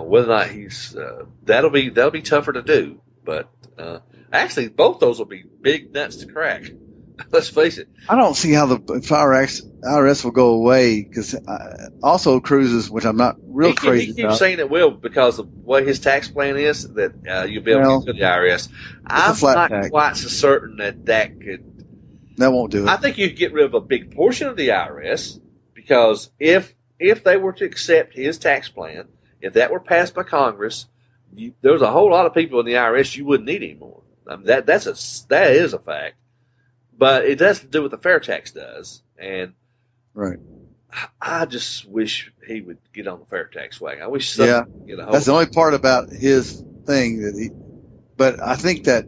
whether or not he's that'll be tougher to do. But actually, both those will be big nuts to crack. Let's face it. I don't see how the IRS will go away because also Cruz's, which I'm not real crazy He keeps about. saying it will because of what his tax plan is, that you'll be able to get to the IRS. I'm not quite so certain that could. That won't do it. I think you could get rid of a big portion of the IRS because if they were to accept his tax plan, if that were passed by Congress, there's a whole lot of people in the IRS you wouldn't need anymore. I mean, that is a fact. But it has to do what the fair tax does, and right. I just wish he would get on the fair tax wagon. I wish that's the only part about his thing but I think that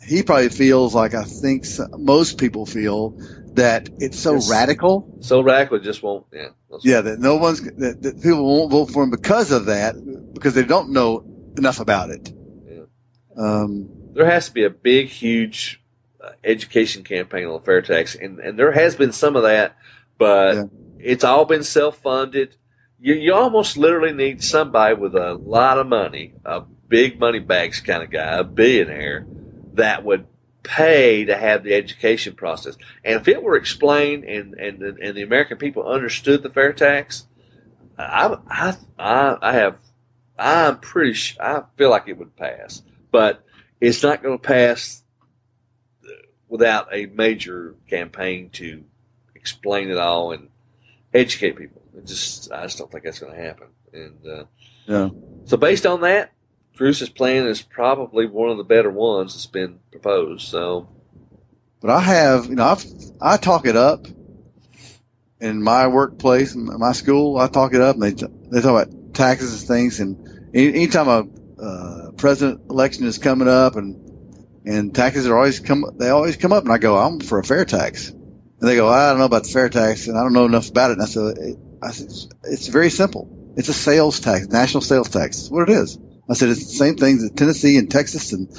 he probably feels like I think most people feel that it's so radical. So radical, it just won't. Yeah. That that people won't vote for him because of that, because they don't know enough about it. Yeah. There has to be a big, huge education campaign on the fair tax, and there has been some of that, but it's all been self-funded. You almost literally need somebody with a lot of money, a big money bags kind of guy, a billionaire, that would pay to have the education process. And if it were explained and the American people understood the fair tax, I'm pretty sure, I feel like it would pass, but it's not going to pass without a major campaign to explain it all and educate people. I just don't think that's going to happen. And so based on that, Cruz's plan is probably one of the better ones that's been proposed. So, but I talk it up in my workplace, in my school. I talk it up, and they talk about taxes and things. And anytime a president election is coming up, and taxes always come up, and I go, I'm for a fair tax. And they go, I don't know about the fair tax, and I don't know enough about it. And I said, it's very simple. It's a sales tax, national sales tax. That's what it is. I said, it's the same things that Tennessee and Texas and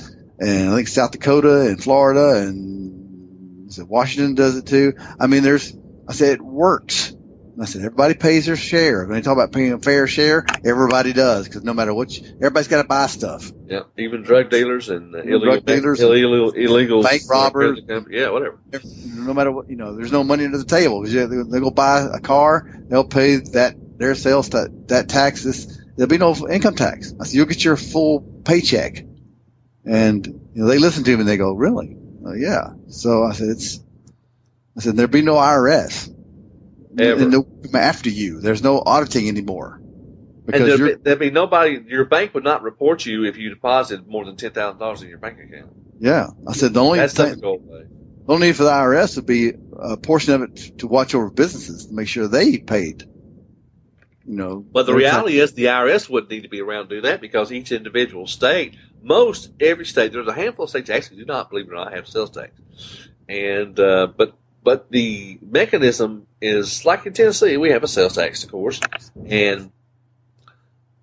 I think South Dakota and Florida and Washington does it too. I mean, I said, it works. And I said, everybody pays their share. When they talk about paying a fair share, everybody does, because no matter everybody's got to buy stuff. Yeah, even drug dealers and illegal bank robbers. Yeah, whatever. No matter what, there's no money under the table because they go buy a car, they'll pay their sales that tax. There'll be no income tax. I said, you'll get your full paycheck. And they listen to me and they go, really? Yeah. So I said, there'll be no IRS. Ever. And they'll come after you. There's no auditing anymore. Because there'd be nobody, your bank would not report you if you deposited more than $10,000 in your bank account. Yeah. I said, the only need for the IRS would be a portion of it to watch over businesses to make sure they paid. But the reality is the IRS wouldn't need to be around to do that because each individual state, every state, there's a handful of states actually do not, believe it or not, have sales tax. And, but the mechanism is like in Tennessee, we have a sales tax, of course, and,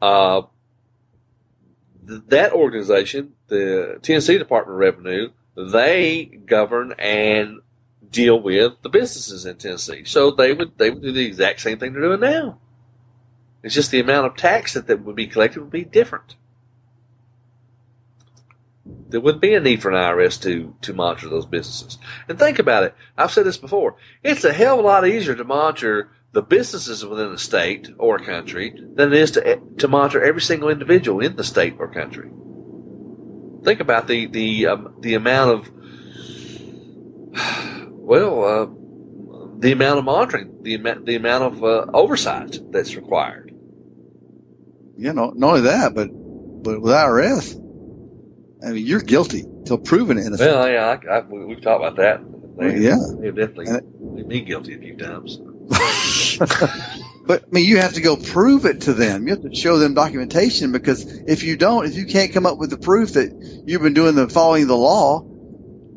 that organization, the Tennessee Department of Revenue, they govern and deal with the businesses in Tennessee. So they would do the exact same thing they're doing now. It's just the amount of tax that would be collected would be different. There wouldn't be a need for an IRS to monitor those businesses. And think about it. I've said this before. It's a hell of a lot easier to monitor the businesses within a state or a country than it is to monitor every single individual in the state or country. Think about the amount of the amount of monitoring, the amount of oversight that's required. You know, not only that, but with IRS, I mean, you're guilty till proven innocent. Well, yeah, we've talked about that. They've definitely made me guilty a few times. But I mean, you have to go prove it to them. You have to show them documentation, because if you can't come up with the proof that you've been following the law,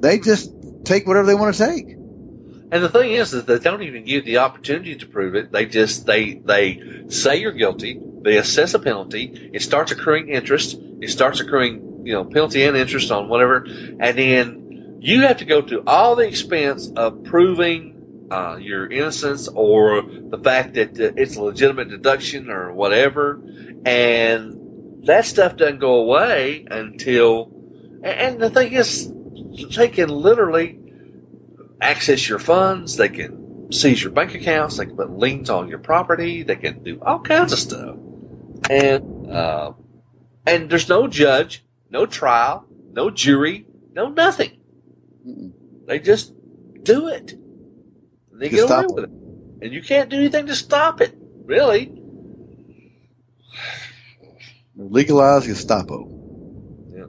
they just take whatever they want to take. And the thing is that they don't even give the opportunity to prove it. They just they say you're guilty. They assess a penalty. It starts accruing interest. It starts accruing, penalty and interest on whatever, and then you have to go through all the expense of proving your innocence or the fact that it's a legitimate deduction or whatever, and that stuff doesn't go away until. And the thing is, they can literally access your funds. They can seize your bank accounts. They can put liens on your property. They can do all kinds of stuff, and there's no judge. No trial, no jury, no nothing. They just do it. And they get away with it. And you can't do anything to stop it, really. Legalize Gestapo. Yeah.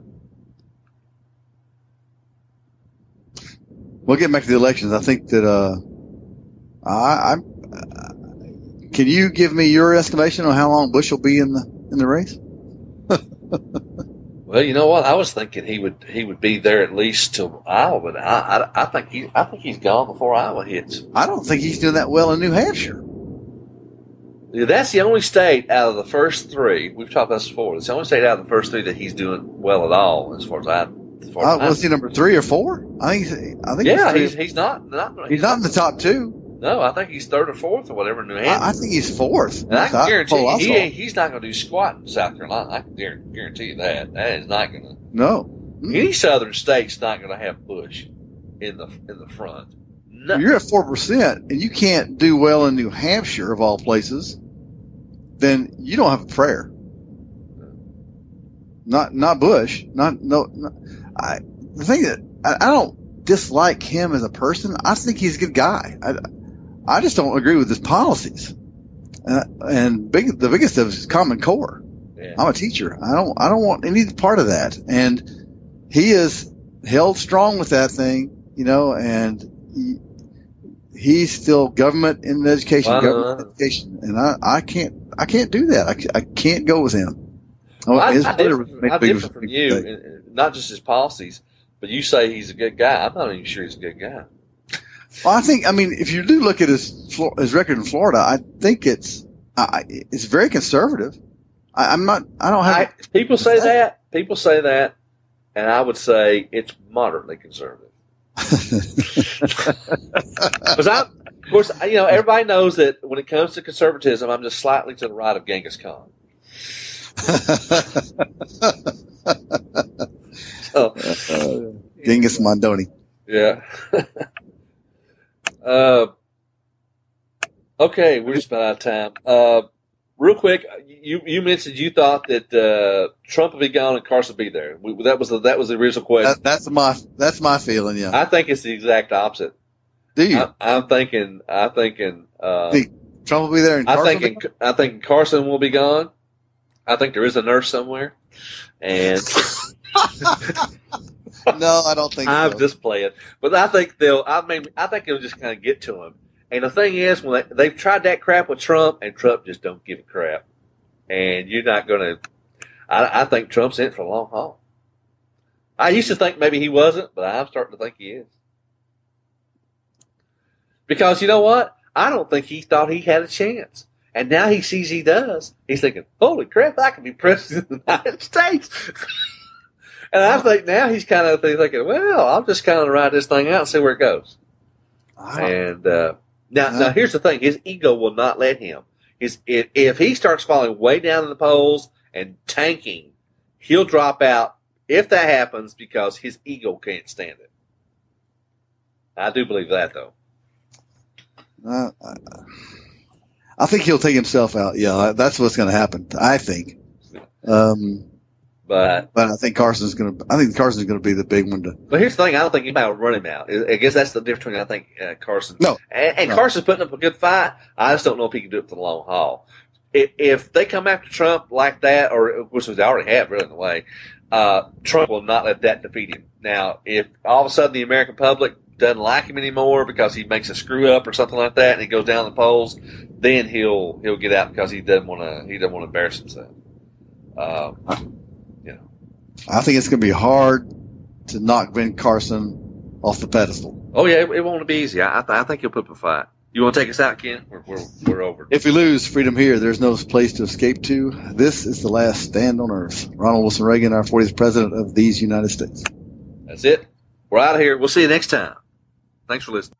We'll get back to the elections. I think that can you give me your estimation on how long Bush will be in the race? Well, you know what? I was thinking he would be there at least till Iowa, but I think he's gone before Iowa hits. I don't think he's doing that well in New Hampshire. Yeah, that's the only state out of the first three we've talked about this before. It's the only state out of the first three that he's doing well at all, as far as was he number 3 or 4? I think. Yeah, he's not in the top 2. No, I think he's 3rd or 4th or whatever in New Hampshire. I think he's 4th. And I can guarantee he's not going to do squat in South Carolina. I can guarantee you that. That is not going to. No. Any southern state's not going to have Bush in the front. No. You're at 4%, and you can't do well in New Hampshire, of all places. Then you don't have a prayer. Not Bush. The thing that I don't dislike him as a person. I think he's a good guy. I just don't agree with his policies. And the biggest of it is Common Core. Yeah. I'm a teacher. I don't want any part of that. And he is held strong with that thing, and he's still government in education, education. And I can't do that. I can't go with him. I differ from you, not just his policies, but you say he's a good guy. I'm not even sure he's a good guy. Well, if you do look at his record in Florida, I think it's very conservative. People say that, and I would say it's moderately conservative. Because of course, everybody knows that when it comes to conservatism, I'm just slightly to the right of Genghis Khan. Genghis Mondoni. Yeah. Okay, we're just about out of time. Real quick, you mentioned you thought that Trump would be gone and Carson would be there. That was the original question. That's my feeling. Yeah, I think it's the exact opposite. Do you? I'm thinking. Trump will be there. And I think Carson will be gone. I think there is a nurse somewhere, and no, I don't think I'm just playing. But I think I think it'll just kind of get to him. And the thing is, when they've tried that crap with Trump, and Trump just don't give a crap. And you're not going to. I think Trump's in for the long haul. I used to think maybe he wasn't, but I'm starting to think he is. Because you know what? I don't think he thought he had a chance. And now he sees he does. He's thinking, holy crap, I can be president of the United States. And I think now he's kind of thinking, well, I'll just kind of ride this thing out and see where it goes. And now here's the thing. His ego will not let him. If he starts falling way down in the polls and tanking, he'll drop out if that happens because his ego can't stand it. I do believe that, though. I think he'll take himself out. Yeah, that's what's going to happen. I think. But I think Carson's going to be the big one to. But here's the thing: I don't think anybody will run him out. I guess that's the difference between I think Carson. No, and Carson's putting up a good fight. I just don't know if he can do it for the long haul. If they come after Trump like that, or which they already have, really in a way, Trump will not let that defeat him. Now, if all of a sudden the American public doesn't like him anymore because he makes a screw up or something like that, and he goes down the polls, then he'll get out because he doesn't want to embarrass himself. I think it's going to be hard to knock Ben Carson off the pedestal. Oh, yeah, it won't be easy. I think he'll put up a fight. You want to take us out, Ken? We're over. If we lose freedom here, there's no place to escape to. This is the last stand on earth. Ronald Wilson Reagan, our 40th president of these United States. That's it. We're out of here. We'll see you next time. Thanks for listening.